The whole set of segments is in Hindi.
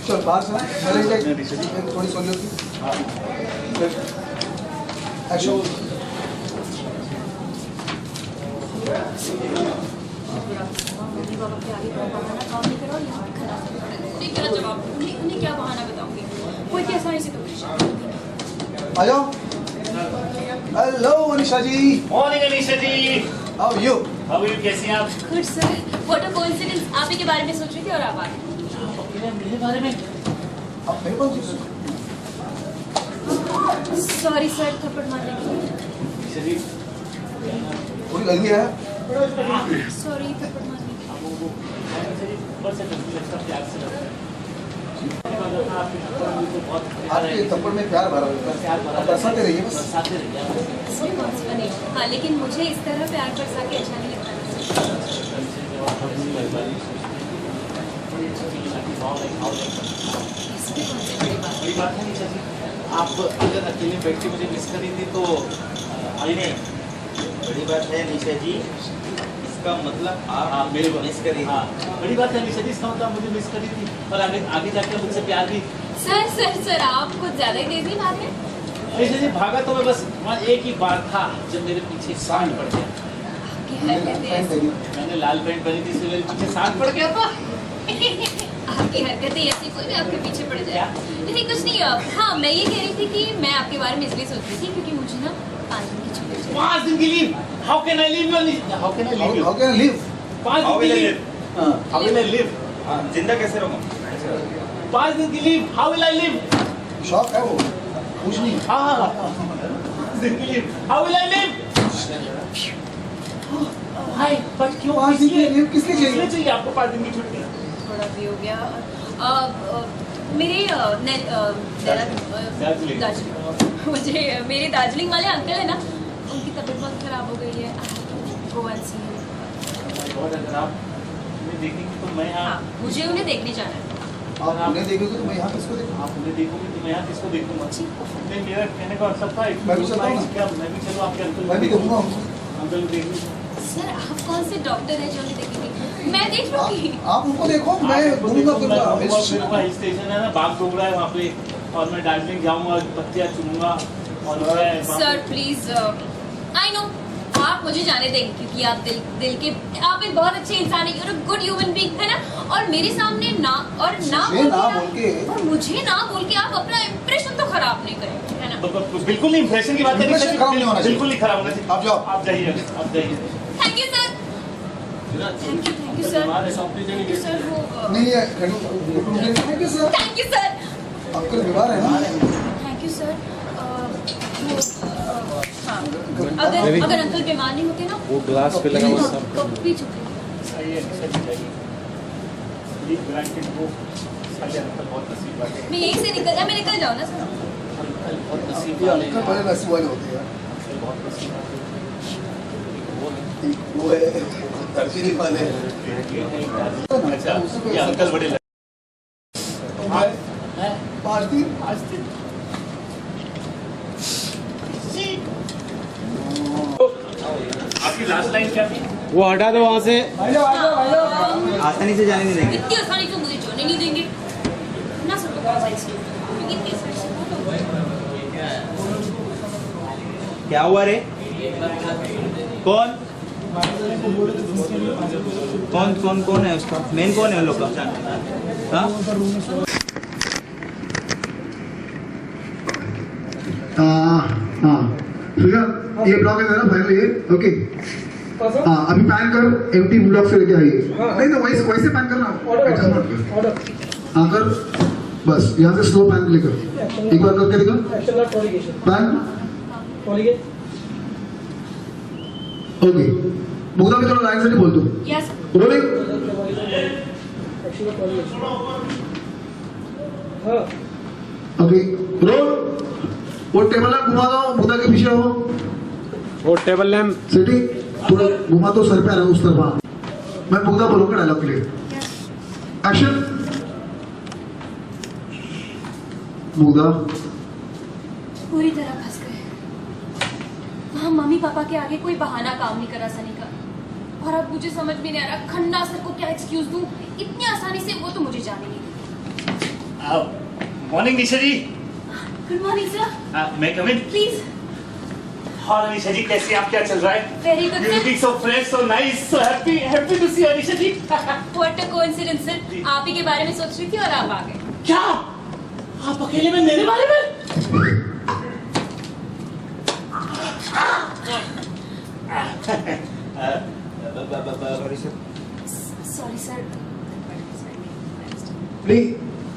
चल बाहर से थोड़ी सोनी होती एक्शन। उन्हें क्या बहाना बताऊंगी, कोई कैसा ऐसे तो आ जाओ। Hello Anisha ji. Morning Anisha ji. How are you? कैसी हैं आप? Good sir, what a coincidence, आप ही के बारे में सोच रही थी और आप आ गए। मेरे बारे में? आप मेरे पास सॉरी सर, थप्पड़ मारने के लिए। अनिशा जी थोड़ी लगी है। सॉरी, थप्पड़ मारने के लिए। बस से प्यार से लगता है। आपके थप्पड़ में प्यार भरा होता है, आप बरसाते रहिए बस। इसमें कौन सी बनी? हाँ, लेकिन मुझे इस तरह प्यार बरसा के अच्छा नहीं लगता। इसमें कौन सी बड़ी बात? बड़ी बात है अनिशा जी, आप अगर अकेले बैठ के मुझे मिस करी थी तो आई नहीं। बड़ी बात है निशा जी, इसका मतलब आप मेरे मिस करी। हाँ, बड़ी बात है अनिशा जी, इसका मतलब मुझे मिस करी थी और आगे जाके मुझसे प्यार भी। सर आप कुछ ज्यादा ही तेजी भाग रहे हैं। अनिशा जी भागा तो मैं बस वहाँ एक ही बार था जब मेरे पीछे सांड पड़ गया। आपकी हरकतें मैंने लाल पैंट पहनी थी इसलिए मेरे पीछे सांड पड़ गया था। आपकी हरकतें ऐसी, कोई भी आपके पीछे पड़ जाए। नहीं कुछ नहीं। हाँ, मैं ये कह रही थी कि मैं आपके बारे में इसलिए सोच रही थी क्योंकि मुझे ना 5 दिन की छुट्टी चाहिए। 5 दिन की leave? How can I leave? How can I leave? How can I live? 5 दिन की leave? How will I live? जिंदा कैसे रहूँ? 5 दिन की leave, how will I live? शौक है वो, कुछ नहीं। हाँ 5 दिन की leave, how will I live? Hi, but क्यों? 5 दिन की लीव किसके किसने चाहिए? चाहिए आपको 5 दिन की छुट्टी? थोड़ा भी हो गया। मेरे दार्जिलिंग मुझे मेरे दार्जिलिंग वाले अंकल है ना, उनकी तबीयत बहुत खराब हो गई है। गोवा सी। और अगर आप उन्हें देखेंगे तो मैं यहाँ। हाँ, मुझे उन्हें देखने जाना है। आप उन्हें देखोगे तो मैं यहाँ किसको देखूँ? आप उन्हें देखोगे तो मैं यहाँ किसको देखूंगा? नहीं, मेरा कहने का मतलब था मैं भी चलता हूँ ना। क्या मैं भी चलूँ आपके अंकल? मैं भी देखूंगा उनको। अंकल को देखूँ। सर आप कौन से डॉक्टर हैं जो उन्हें देखेंगे? मैं देख लूंगी। आप उनको देखो, मैं घूमूंगा फिरूंगा। हिल स्टेशन है ना, बाग डोगरा है वहाँ पे, और मैं दार्जिलिंग जाऊँगा, पत्तियाँ चुनूंगा और मैं सर प्लीज, आई नो आप मुझे जाने देंगे क्योंकि आप दिल के आप एक बहुत अच्छे इंसान हैं, you're a good human being, है ना। और मेरे सामने ना बोल के और मुझे ना बोल के आप अपना इंप्रेशन तो खराब नहीं करेंगे, है ना। बिल्कुल नहीं, इंप्रेशन की बात है, Impression खराब नहीं होना चाहिए। बिल्कुल नहीं खराब होना चाहिए। आप जाओ। आप जाइए। Thank you sir. Thank you sir. Thank you sir. नहीं है, thank you sir. Thank you sir. आपका बीमार है ना? Thank you sir. हाँ, अगर अंकल बीमार नहीं होते ना, वो ग्लास पे लगा हुआ सब कभी छुट्टी नहीं। मैं यहीं से मैं निकल जाऊँ ना सर। अंकल बड़े नसीब वाले होते हैं यार। वो है तर्जीह वाले। अंकल बड़े 5 दिन। आपकी लास्ट लाइन क्या थी? वो हटा दो वहाँ से। आसानी से जाने नहीं देंगे। इतनी आसानी से मुझे जाने नहीं देंगे ना सर। इतनी आसानी से क्या हुआ रे? कौन है उसका मेन? कौन है उन लोग का? हाँ ठीक है, ये ब्लॉक है मेरा फाइनल ये। ओके हाँ, अभी पैन कर, एम्प्टी ब्लॉक से लेके आइए। नहीं तो वैसे पैन करना, हाँ कर बस, यहाँ से स्लो पैन लेकर एक बार करके दिखा पैन। ओके मुग्धा भी थोड़ा लाइन से नहीं बोल दो। Yes rolling. Okay roll. वो टेबल लैंप घुमा दो, मुग्धा के पीछे हो। वो टेबल लैम्प सिटी थोड़ा घुमा दो, सर पे आ रहा उस तरफ। मैं मुग्धा बोलूंगा डायलॉग के लिए। एक्शन। मुग्धा पूरी तरह फंस गए। वहाँ मम्मी पापा के आगे कोई बहाना काम नहीं करा सनी का, और अब मुझे समझ में नहीं आ रहा खन्ना सर को क्या एक्सक्यूज दूं। इतनी आसानी से वो तो मुझे जाने नहीं देंगे। Morning Nisha ji. Good morning sir, मैं कम इन? प्लीज। और निशा जी कैसे आप, क्या चल रहा है? Very good You sir. looking so fresh, so nice, so happy to see you Nisha ji. What a coincidence sir, आप ही के बारे में सोच रही थी और आप आ गए। क्या आप अकेले में मेरे बारे में? Sorry sir. Ready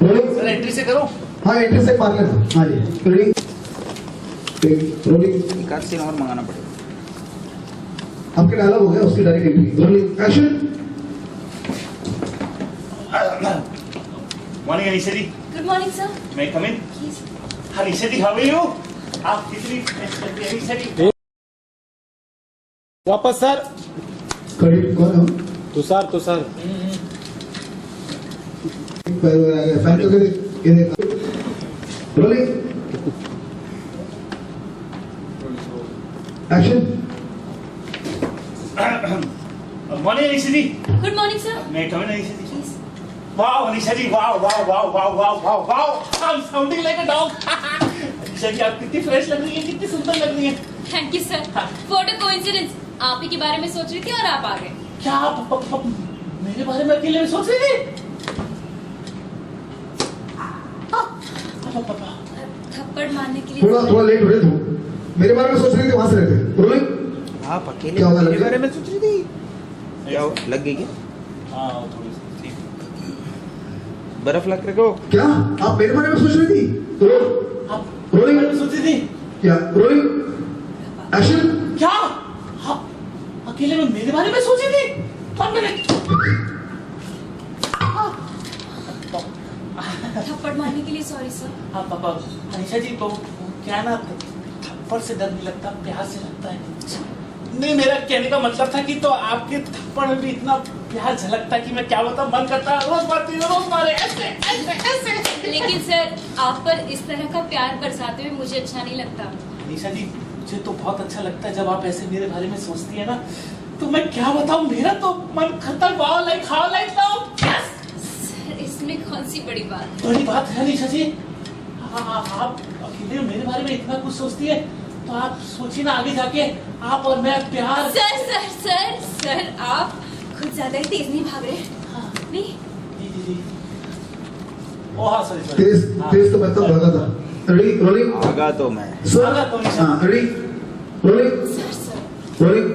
rolling sir entry से करो। हाँ एंट्री से मार लेना। हाँ जी रेडी रोलिंग। एक आध सीन और मंगाना पड़ेगा। आपके डायलॉग हो गया, उसकी direct entry. Rolling action. Morning Nisha ji. Good morning sir, मैं कम इन? प्लीज। हाँ Nisha ji, how are you? आप कितनी fresh लग रही हैं निशा जी। वापस सर। क्रेडिट कौन है? तुषार तुषार। फैन करके देख, ये देख। Rolling action. Morning Nisha ji. Good morning sir, मैं come in Nisha ji. Please. Wow, Anisha ji, wow. I'm sounding like a dog. Anisha ji, आप कितनी फ्रेश लग रही हैं, कितनी सुंदर लग रही हैं। Thank you sir. What a coincidence, आप ही के बारे में सोच रही थी और आप आ गए। क्या आप मेरे बारे में अकेले में सोच रही थी? थप्पड़ मारने के लिए थोड़ा लेट हो रहे तुम। मेरे बारे में सोच रहे थे, वहां से रहते। रोलिंग आप अकेले क्या होगा, लग मेरे गया? बारे में सोच रही थी? क्या हुआ? लग गई क्या? हाँ थोड़ी सी। बर्फ लग रही हो? क्या आप मेरे बारे में सोच रही थी? आप रोलिंग मेरे बारे में सोच रही थी? क्या रोलिंग एक्शन। क्या आप अकेले में मेरे बारे में सोच रही थी? 1 मिनट। थप्पड़ मारने के लिए सॉरी सर। हाँ पापा, अनिशा जी तो क्या ना, थप्पड़ से डर नहीं लगता, प्यार से लगता है। नहीं, मेरा कहने का मतलब था कि तो आपके थप्पड़ में भी इतना प्यार झलकता है कि मैं क्या बताऊं, मन करता है रोज मारे ऐसे। लेकिन सर आप पर इस तरह का प्यार बरसाते हुए मुझे अच्छा नहीं लगता। अनिशा जी मुझे तो बहुत अच्छा लगता है जब आप ऐसे मेरे बारे में सोचती है ना, तो मैं क्या बताऊं, मेरा तो मन करता है wow like how like now. Sir इसमें कौन सी बड़ी बात। बड़ी बात है अनिशा जी। आप अकेले मेरे बारे में इतना कुछ सोचती है, तो आप सोचिए ना आगे जाके आप और मैं प्यार। सर सर सर सर आप खुद ज्यादा ही तेज नहीं भाग रहे? हाँ। नहीं। जी। ओह हाँ सॉरी तेज तो मैं तो भागा था। रेडी रोलिंग आगा तो मैं। आगा तो निशा। हाँ ready rolling sir sir rolling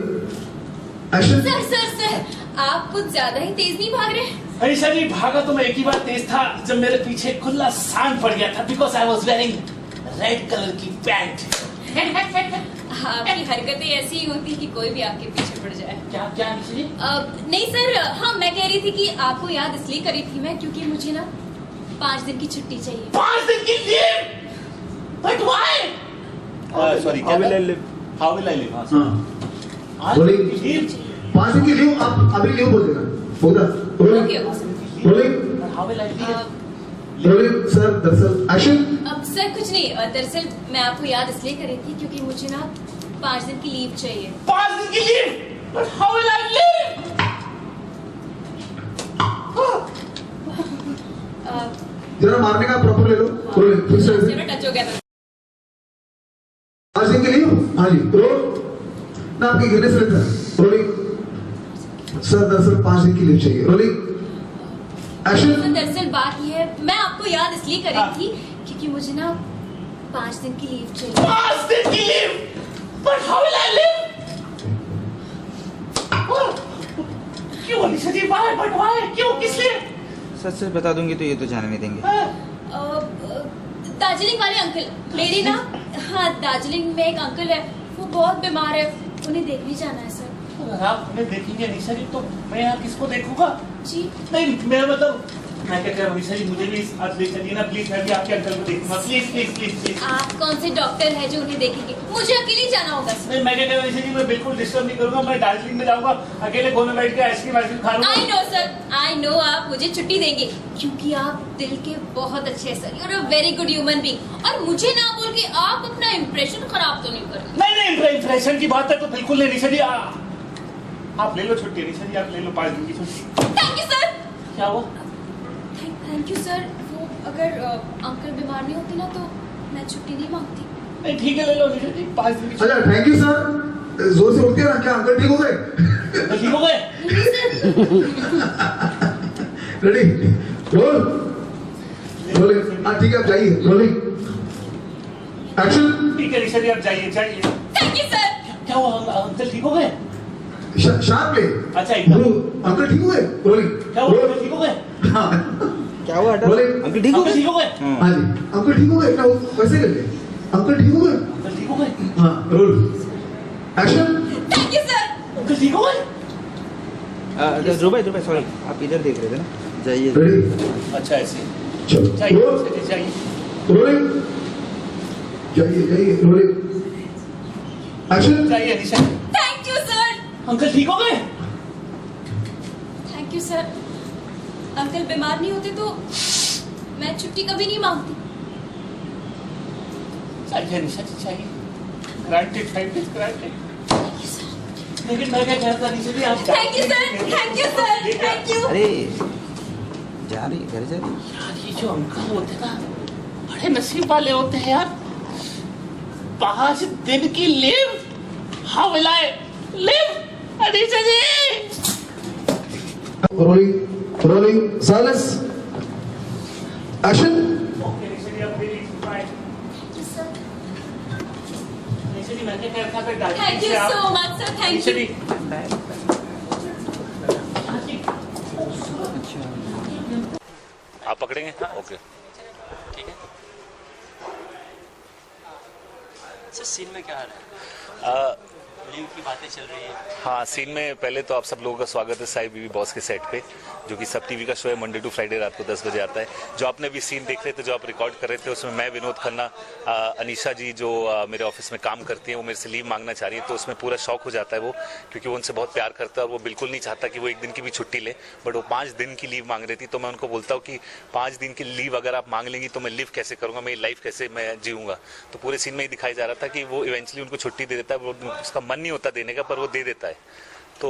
action. Sir sir sir आप कुछ ज्यादा ही तेज नहीं भाग रहे? अनिशा जी भागा तो मैं एक ही बार तेज था जब मेरे पीछे खुला सांड पड़ गया था, because I was wearing red colour की पैंट। आपकी हरकतें ऐसी ही होती कि कोई भी आपके पीछे पड़ जाए। क्या अनिशा जी? नहीं सर, हाँ मैं कह रही थी कि आपको याद इसलिए करी थी मैं क्योंकि मुझे ना 5 दिन की छुट्टी चाहिए। 5 दिन की leave? But why? Sorry, How will I live? How will I live? हाँ 5 बोलिए। दिन की लीव? 5 दिन की लीव आप अभी लीव बोल देना। बोला rolling okay okay rolling how will I live? Rolling sir दरअसल एक्शन। अब सर कुछ नहीं, दरअसल मैं आपको याद इसलिए करी थी क्योंकि मुझे ना 5 दिन की लीव चाहिए। 5 दिन की leave? But how will I live? जरा मारने का प्रॉपर ले लो। रोलिंग फिर से टच हो गया था। 5 दिन की लीव। हाँ जी रोल ना आपके गिरने से लेता है। रोलिंग सर दरअसल 5 दिन की लीव चाहिए। Rolling action. तो दरअसल बात ये है, मैं आपको याद इसलिए करी थी क्योंकि मुझे ना 5 दिन की लीव चाहिए। 5 दिन की leave? But how will I live? क्यों अनिशा जी, व्हाई? But why? क्यों, किस लिए? सच सच बता दूंगी तो ये तो जाने नहीं देंगे। दार्जिलिंग वाले अंकल मेरी ना, हाँ दार्जिलिंग में एक अंकल है, वो बहुत बीमार है, उन्हें देखने जाना है सर। अगर आप हमें देखेंगे अनिशा जी तो मैं यहाँ किसको देखूंगा? जी नहीं मेरा मतलब, मैं क्या कह रहा हूँ अनिशा जी, मुझे भी आज ले चलिए ना प्लीज, मैं भी आपके अंकल को देखूंगा प्लीज। आप कौन से डॉक्टर है जो उन्हें देखेंगे? मुझे अकेले जाना होगा सर। नहीं मैं क्या कह रहा हूँ अनिशा जी, मैं बिल्कुल डिस्टर्ब नहीं करूंगा, मैं दार्जिलिंग में जाऊंगा, अकेले कोने बैठ के आइसक्रीम खा लूंगा। I know sir, I know आप मुझे छुट्टी देंगे क्योंकि आप दिल के बहुत अच्छे हैं sir, you are a very good human being. और मुझे ना बोल के आप अपना इम्प्रेशन खराब तो नहीं कर रहे? नहीं इम्प्रेशन की बात है तो बिल्कुल नहीं अनिशा जी, आप ले लो छुट्टी अनिशा जी, आप ले लो 5 दिन की छुट्टी। Thank you sir. क्या हुआ? Thank you sir. वो अगर अंकल बीमार नहीं होते ना तो मैं छुट्टी नहीं मांगती। नहीं ठीक है, ले लो अनीशा जी, 5 दिन की अच्छा थैंक यू सर, जोर से बोलते हैं ना, क्या अंकल ठीक हो गए? छुट्टी। ठीक हो गए? Ready roll rolling. हाँ ठीक है, आप जाइए, रोलिंग एक्शन। ठीक है अनीशा जी, आप जाइए जाइए। Thank you sir. क्या हुआ, अंकल ठीक हो गए? Sharp play. अच्छा एकदम। अंकल ठीक हो गए? रोलिंग। क्या हुआ, अंकल ठीक हो गए? हाँ क्या हुआ रोलिंग। अंकल ठीक हो अंकल गए? ठीक हो गए? हाँ जी, अंकल ठीक हो गए क्या? वैसे करके अंकल ठीक हो गए? अंकल ठीक हो गए? हाँ roll action. Thank you sir. Uncle ठीक हो गए? ध्रुव भाई सॉरी, आप इधर देख रहे थे ना, जाइए। रेडी अच्छा ऐसे चलो जाइए रोल अनीशा जी, जाइए। रोलिंग। जाइए जाइए रोलिंग एक्शन। जाइए Anisha ji. Thank you sir. Uncle ठीक हो गए? Thank you sir. अंकल बीमार नहीं होते तो मैं छुट्टी कभी नहीं मांगती। चाहिए अनीशा जी, चाहिए। Granted, granted. Thank you sir. लेकिन मैं क्या कहता अनीशा जी, आप thank you sir. Thank you sir. Thank you. अरे जा रही घर जा रही। यार ये जो अंकल होते ना, बड़े नसीब वाले होते हैं यार। 5 दिन की leave. How will I live Anisha ji? Rolling rolling silence action. Okay Anisha ji, अब मेरी bye. Thank you sir. Anisha ji, मैं क्या कहता था, फिर thank you so much sir. Thank Anisha you. जी आप पकड़ेंगे? ओके ठीक है सर। सीन में क्या हाल है? लीव की बातें चल रही है। हाँ, सीन में पहले तो आप सब लोगों का स्वागत है साई बीवी बॉस के सेट पे, जो कि सब टीवी का शो है, मंडे टू फ्राइडे रात को 10 बजे आता है। जो आपने अभी सीन देख रहे थे, जो आप रिकॉर्ड कर रहे थे, उसमें मैं, विनोद खन्ना, अनीशा जी जो मेरे ऑफिस में काम करती हैं, वो मेरे से लीव मांगना चाह रही है। तो उसमें पूरा शौक हो जाता है वो, क्योंकि वो उनसे बहुत प्यार करता है और वो बिल्कुल नहीं चाहता कि वो एक दिन की भी छुट्टी ले, बट वो 5 दिन की लीव मांग रही थी। तो मैं उनको बोलता हूँ कि 5 दिन की लीव अगर आप मांग लेंगी तो मैं लिव कैसे करूँगा, मेरी लाइफ कैसे मैं जीऊँगा। तो पूरे सीन में ही दिखाई जा रहा था कि वो इवेंचुअली उनको छुट्टी दे देता है, वो उसका मन नहीं होता देने का, पर वो दे देता है। तो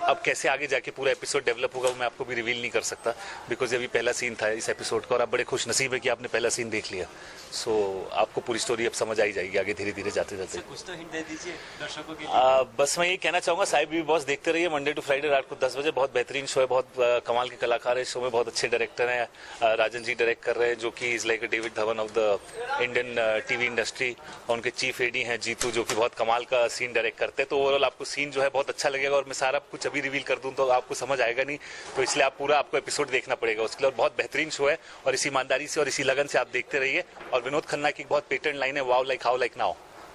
अब कैसे आगे जाके पूरा एपिसोड डेवलप होगा वो मैं आपको भी रिवील नहीं कर सकता, बिकॉज अभी पहला सीन था इस एपिसोड का और आप बड़े खुश नसीब है कि आपने पहला सीन देख लिया। सो आपको पूरी स्टोरी अब समझ आई जाएगी आगे धीरे धीरे जाते जाते। कुछ तो हिंट दे दीजिए दर्शकों के लिए। बस मैं ये कहना चाहूंगा, साहिब भी बॉस देखते रहिए, मंडे टू फ्राइडे रात को 10 बजे। बहुत बेहतरीन शो है, बहुत कमाल के कलाकार है इस शो में, बहुत अच्छे डायरेक्टर हैं। राजन जी डायरेक्ट कर रहे हैं, जो कि is like David Dhawan of the Indian TV industry, और उनके चीफ एडी हैं जीतू, जो कि बहुत कमाल का सीन डायरेक्ट करते हैं। तो ओवरऑल आपको सीन जो है बहुत अच्छा लगेगा, और मैं सारा कुछ अभी रिवील कर दूं तो आपको समझ आएगा नहीं, तो इसलिए आप पूरा आपको एपिसोड देखना पड़ेगा उसके लिए। और बहुत बेहतरीन शो है, और इसी ईमानदारी से और इसी लगन से आप देखते रहिए। और विनोद खन्ना की बहुत पेटेंट लाइन है, wow like how like now,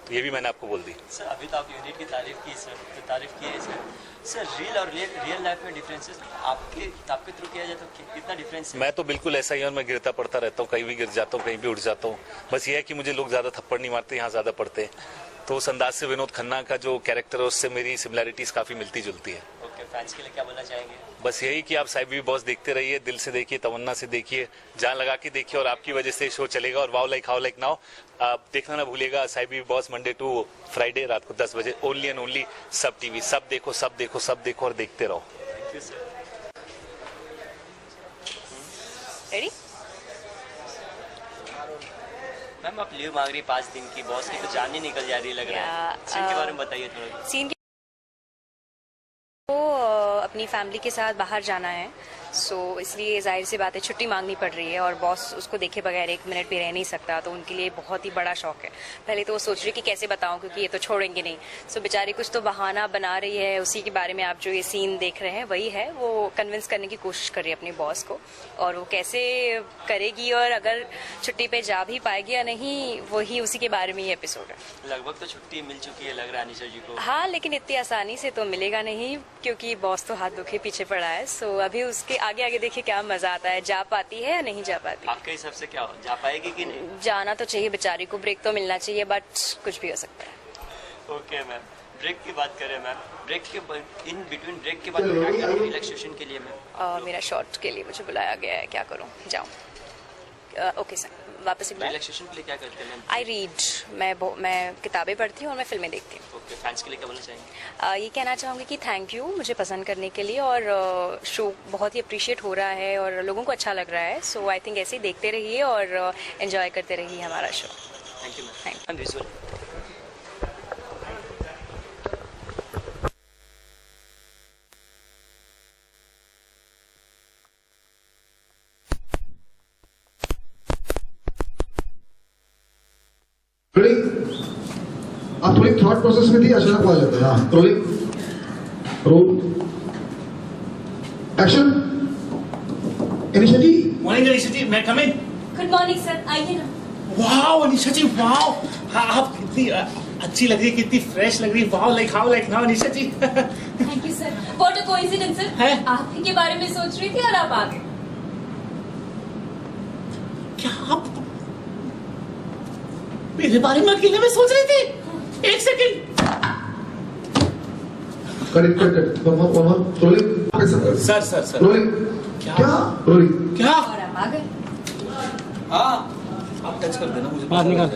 तो ये भी मैंने आपको बोल दी। सर अभी तो आप यूनिट की तारीफ की सर, तारीफ की है सर। सर रियल और रियल लाइफ में डिफरेंसेस आपके थ्रू किया जाए तो कितना डिफरेंस है? मैं तो बिल्कुल ऐसा ही हूँ, मैं गिरता पड़ता रहता हूँ, कहीं भी गिर जाता हूँ, कहीं भी उठ जाता हूँ। बस ये है कि मुझे लोग ज्यादा थप्पड़ नहीं मारते, यहाँ ज्यादा पड़ते हैं। तो उस अंदाज से विनोद खन्ना का जो कैरेक्टर है उससे मेरी सिमिलैरिटीज काफी मिलती जुलती है। ओके, फैंस के लिए क्या बोलना चाहेंगे? बस यही कि आप साहिब भी बॉस देखते रहिए, दिल से देखिए, तमन्ना से देखिए, जान लगा के देखिए, और आपकी वजह से शो चलेगा। और wow like how like now आप देखना ना भूलिएगा, साहिब भी बॉस मंडे टू फ्राइडे रात को 10 बजे, ओनली एंड ओनली सब टीवी। सब देखो, सब देखो, सब देखो और देखते रहो। Thank you sir. Ready? Ma'am आप लीव मांग रही 5 दिन की, बॉस की तो जान ही निकल जा रही है लग रहा है। सीन के बारे में बताइए थोड़ा। सीन को अपनी फैमिली के साथ बाहर जाना है, सो इसलिए जाहिर सी बात है छुट्टी मांगनी पड़ रही है, और बॉस उसको देखे बगैर 1 मिनट भी रह नहीं सकता, तो उनके लिए बहुत ही बड़ा शौक है। पहले तो वो सोच रही कि कैसे बताऊं, क्योंकि ये तो छोड़ेंगे नहीं। सो बेचारी कुछ तो बहाना बना रही है, उसी के बारे में आप जो ये सीन देख रहे हैं वही है। वो कन्विंस करने की कोशिश कर रही है अपने बॉस को, और वो कैसे करेगी और अगर छुट्टी पे जा भी पाएगी या नहीं, वही उसी के बारे में ये एपिसोड है। लगभग तो छुट्टी मिल चुकी है लग रहा है अनीशा जी को। हाँ, लेकिन इतनी आसानी से तो मिलेगा नहीं, क्योंकि बॉस तो हाथ दुखे पीछे पड़ा है। सो अभी उसके आगे आगे देखिए क्या मजा आता है, जा पाती है या नहीं जा पाती। आपके हिसाब से क्या हो, जा पाएगी कि नहीं? जाना तो चाहिए, बेचारी को ब्रेक तो मिलना चाहिए, बट कुछ भी हो सकता है। ओके मैम, ब्रेक की बात करें मैम, ब्रेक के इन बिटवीन ब्रेक के बाद क्या रिलैक्सेशन के लिए मैम? और मेरा शॉर्ट के लिए मुझे बुलाया गया है, क्या करूं, जाऊं। ओके सर, वापस एक बार। रिलैक्सेशन के लिए क्या करते हैं मैम? आई रीड, मैं किताबें पढ़ती हूँ और मैं फिल्में देखती हूँ। ओके, फैंस के लिए क्या बोलना चाहेंगे? ये कहना चाहूँगी कि थैंक यू मुझे पसंद करने के लिए, और शो बहुत ही अप्रिशिएट हो रहा है और लोगों को अच्छा लग रहा है। सो आई थिंक ऐसे ही देखते रहिए और एंजॉय करते रहिए हमारा show. Thank you Thank ma'am. Visual rolling. आप थोड़ी थॉट प्रोसेस में थी, अचानक आ जाता है। हाँ, रोलिंग, रोल, एक्शन। अनीशा जी, मॉर्निंग अनीशा जी, मैं कम इन। गुड मॉर्निंग सर, आइए ना। वाओ अनीशा जी, वाओ, हाँ, आप कितनी अच्छी लग रही है, कितनी फ्रेश लग रही है। Wow, like how, like now Anisha ji. Thank you sir. What a coincidence sir. है? आप ही के बारे में सोच रही थी और आप आ गए। क्या आप मेरे बारे में अकेले में सोच रही थी? एक second. Cut cut cut, rolling, कैसा कर? सर रोलिंग, क्या? रोलिंग, क्या? और आप आ गए। हाँ आप टच कर देना मुझे। बाहर निकाल।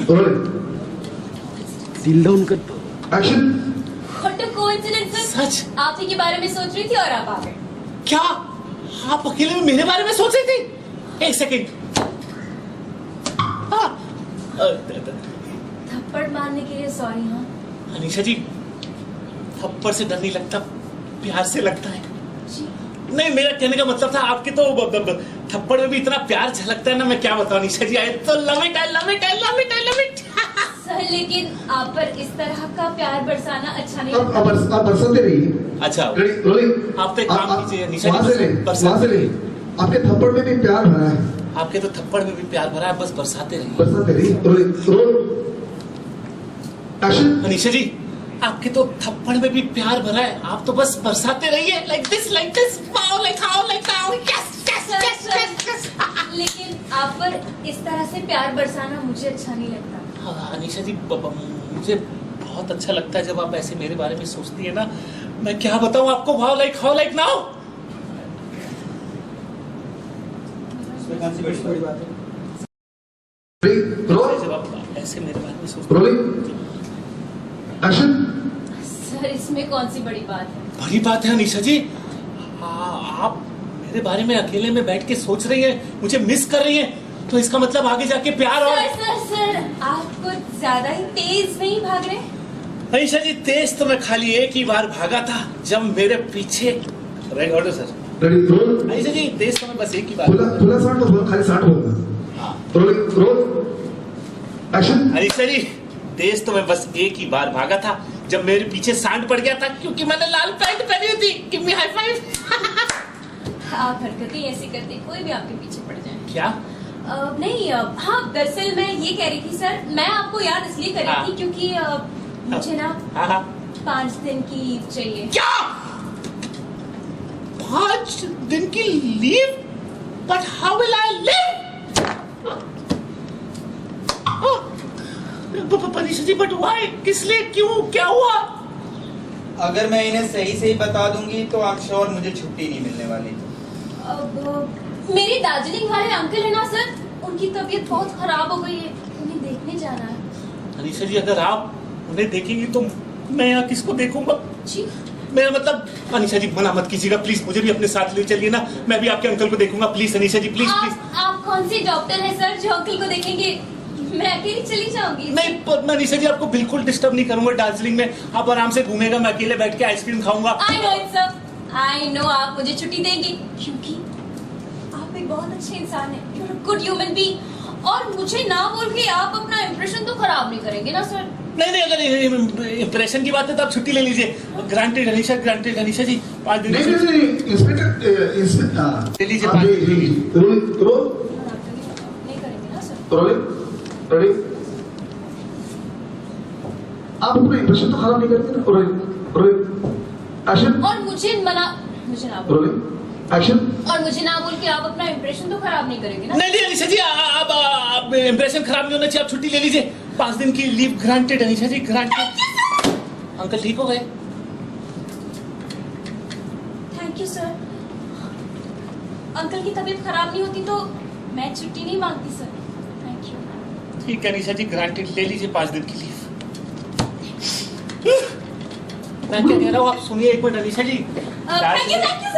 रोलिंग, दिल डाउन कर दो। Action. What a coincidence sir. सच? आप ही के बारे में सोच रही थी और आप आ गए। क्या आप अकेले में मेरे बारे में सोच रही थी? एक सेकंड। थप्पड़ मारने के लिए सॉरी। हाँ अनीशा जी, थप्पड़ से डर नहीं लगता, प्यार से लगता है। जी। नहीं, मेरा कहने का मतलब था आपके तो थप्पड़ में भी इतना प्यार झलकता है ना, मैं क्या बताऊं अनीशा जी। आई तो love it, I love it, I love it, I love it. Sir लेकिन आप पर इस तरह का प्यार बरसाना अच्छा नहीं लगता। आप बरसाते रहिए। अच्छा, रोलिंग, आप तो एक काम कीजिए निशा जी, वहां से ले, वहां से ले। आपके थप्पड़ में भी प्यार भरा है, आपके तो थप्पड़ में भी प्यार भरा है, बस बरसाते रहिए। बरसाते रहिए। Rolling, roll, action. Anisha ji, आपके तो थप्पड़ में भी प्यार भरा है, आप तो बस बरसाते रहिए। Like this, wow, like how, like how, yes yes yes yes. लेकिन आप पर इस तरह से प्यार बरसाना मुझे अच्छा नहीं लगता। हाँ अनीशा जी, मुझे बहुत अच्छा लगता है जब आप ऐसे मेरे बारे में सोचती है ना। मैं क्या बताऊं आपको, wow, like how, like now. Roll, जब आप ऐसे मेरे बारे में सोचती रोलिंग, एक्शन। सर इसमें कौन सी बड़ी बात है। बड़ी बात है अनीशा जी। आप मेरे बारे में अकेले में बैठ के सोच रही हैं, मुझे मिस कर रही हैं, तो इसका मतलब आगे जाके प्यार। और सर आप कुछ ज्यादा ही तेज नहीं भाग रहे? अनीशा जी, तेज तो मैं खाली एक ही बार भागा था, जब मेरे पीछे। Right order sir. Ready, roll. Anisha ji, तेज तो मैं बस एक ही बार। खुला साउंड तो बोल, खाली साउंड बोलना। हाँ। Rolling, roll, action. Anisha ji, तेज तो मैं बस एक ही बार भागा था, जब मेरे पीछे सांड पड़ गया था, क्योंकि मैंने लाल पैंट पहनी हुई थी। Give me high five. आप हरकतें ऐसी करते कोई भी आपके पीछे पड़ जाए। क्या? नहीं हाँ दरअसल मैं ये कह रही थी सर, मैं आपको याद इसलिए कर रही थी क्योंकि मुझे ना हाँ 5 दिन की लीव चाहिए। क्या? 5 दिन की leave? But how will I live? Anisha ji, but why? किस लिए? क्यों? क्या हुआ? अगर मैं इन्हें सही से ही बता दूंगी तो आप श्योर मुझे छुट्टी नहीं मिलने वाली। मेरे दार्जिलिंग वाले अंकल है ना सर, उनकी तबीयत बहुत खराब हो गई है, उन्हें देखने जाना है। अनीशा जी, अगर आप उन्हें देखेंगी तो मैं यहाँ किसको देखूंगा? जी मेरा मतलब, अनीशा जी मना मत कीजिएगा प्लीज, मुझे भी अपने साथ ले चलिए ना, मैं भी आपके अंकल को देखूंगा। Please Anisha ji, please please. आप कौन से डॉक्टर हैं सर जो अंकल को देखेंगे? मैं अकेली चली जाऊंगी। नहीं, पर मैं अनीशा जी आपको बिल्कुल डिस्टर्ब नहीं करूंगा। दार्जिलिंग में आप आराम से घूमेगा, मैं अकेले बैठ के आइसक्रीम खाऊंगा। I know it sir, I know आप मुझे छुट्टी देंगे क्योंकि आप एक बहुत अच्छे इंसान हैं, you are a good human being, और मुझे ना बोल के आप अपना इंप्रेशन तो खराब नहीं करेंगे ना सर? नहीं, अगर इम्प्रेशन की बात है तो आप छुट्टी ले लीजिए। ग्रांटेड अनीशा, ग्रांटेड अनीशा जी, 5 दिन नहीं, इंस्पेक्टर ले लीजिए 5 दिन। रोल, रोल, नहीं करेंगे ना सर? Rolling, ready. आप अपना इंप्रेशन तो खराब नहीं करते ना। Rolling, rolling, action. और मुझे ना बोल, रोलिंग, एक्शन। और मुझे ना बोल के आप अपना इंप्रेशन तो खराब नहीं करेंगे ना? नहीं अनीशा जी, आप इम्प्रेशन खराब नहीं होना चाहिए, आप छुट्टी ले लीजिए। 5 दिन की लीव ग्रांटेड अनीशा जी, ग्रांटेड। अंकल ठीक हो गए? Thank you sir. अंकल की तबीयत खराब नहीं होती तो मैं छुट्टी नहीं मांगती सर। Thank you. ठीक है अनीशा जी, ग्रांटेड, ले लीजिए 5 दिन की लीव। मैं क्या कह रहा हूँ आप सुनिए एक minute Anisha ji. Thank you sir.